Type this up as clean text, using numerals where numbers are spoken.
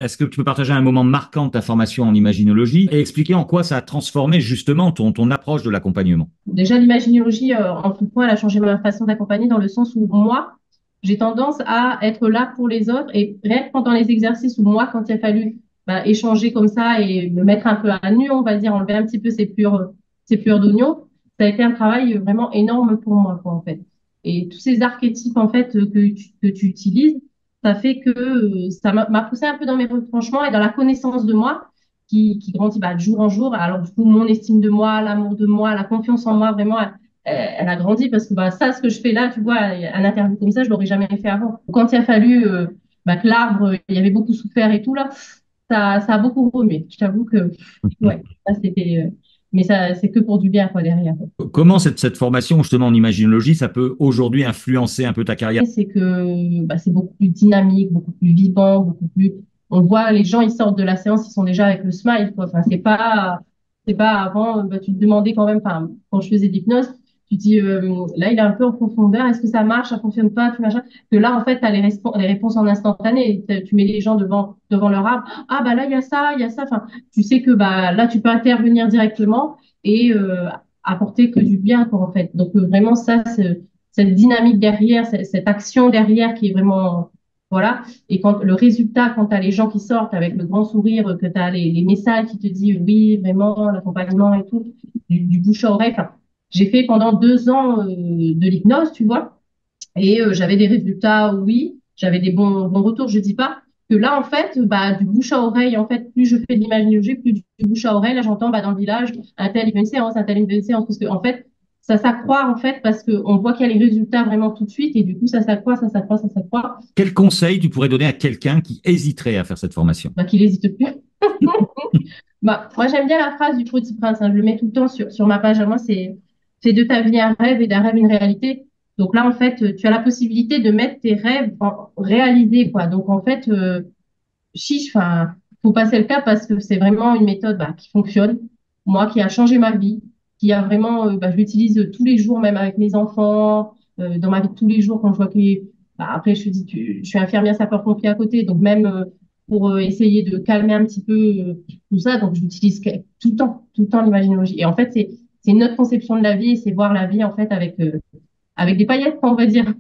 Est-ce que tu peux partager un moment marquant de ta formation en imaginologie et expliquer en quoi ça a transformé justement ton approche de l'accompagnement? Déjà, l'imaginologie, en tout point, elle a changé ma façon d'accompagner dans le sens où moi, j'ai tendance à être là pour les autres et rien que pendant les exercices où moi, quand il a fallu échanger comme ça et me mettre un peu à nu, on va dire, enlever un petit peu ces pleurs d'oignon, ça a été un travail vraiment énorme pour moi, quoi, en fait. Et tous ces archétypes, en fait, que tu utilises, ça fait que ça m'a poussé un peu dans mes retranchements et dans la connaissance de moi qui grandit de jour en jour. Alors, du coup, mon estime de moi, l'amour de moi, la confiance en moi, vraiment, elle a grandi parce que ça, ce que je fais là, tu vois, un interview comme ça, je l'aurais jamais fait avant. Quand il a fallu que l'arbre, il avait beaucoup souffert et tout, là, ça a beaucoup remué. Je t'avoue que, ouais, ça, c'était. Mais ça, c'est que pour du bien, quoi, derrière. Comment cette formation justement en imaginologie, ça peut aujourd'hui influencer un peu ta carrière? C'est que c'est beaucoup plus dynamique, beaucoup plus vivant, beaucoup plus. On voit les gens, ils sortent de la séance, ils sont déjà avec le smile, quoi. Enfin, c'est pas avant. Tu te demandais quand même. Enfin, quand je faisais de l'hypnose, tu te dis là, il est un peu en profondeur. Est-ce que ça marche, ça fonctionne pas, tout machin. Que là, en fait, t'as les réponses en instantané. Tu mets les gens devant leur arbre. Ah là, il y a ça, il y a ça. Enfin, tu sais que là, tu peux intervenir directement et apporter que du bien, quoi, en fait. Donc vraiment, ça, c'est cette dynamique derrière, cette action derrière qui est vraiment, voilà. Et quand le résultat, quand tu as les gens qui sortent avec le grand sourire, que tu as les messages qui te disent oui, vraiment, l'accompagnement et tout, du bouche à oreille. Enfin, j'ai fait pendant 2 ans de l'hypnose, tu vois, et j'avais des résultats, oui, j'avais des bons retours, je dis pas. Que là, en fait, du bouche à oreille, en fait, plus je fais de l'imaginologie, plus du bouche à oreille, là, j'entends dans le village, un tel il fait une séance, un tel il fait une séance, parce que, en fait, ça s'accroît, en fait, parce qu'on voit qu'il y a les résultats vraiment tout de suite, et du coup, ça s'accroît, ça s'accroît, ça s'accroît, Quel conseil tu pourrais donner à quelqu'un qui hésiterait à faire cette formation? qu'il n'hésite plus. Moi, j'aime bien la phrase du Petit Prince, hein, je le mets tout le temps sur ma page à moi, c'est de ta vie un rêve et d'un rêve une réalité. Donc là, en fait, tu as la possibilité de mettre tes rêves en réalisés, quoi. Donc, en fait, chiche, enfin, faut passer le cap parce que c'est vraiment une méthode qui fonctionne. Moi, qui a changé ma vie, qui a vraiment, je l'utilise tous les jours, même avec mes enfants, dans ma vie de tous les jours, quand je vois que, après, je te dis, je suis infirmière sapeur-pompier à côté, donc même pour essayer de calmer un petit peu tout ça, donc je l'utilise tout le temps l'imaginologie. Et en fait, c'est une autre conception de la vie, et c'est voir la vie en fait avec des paillettes, on va dire.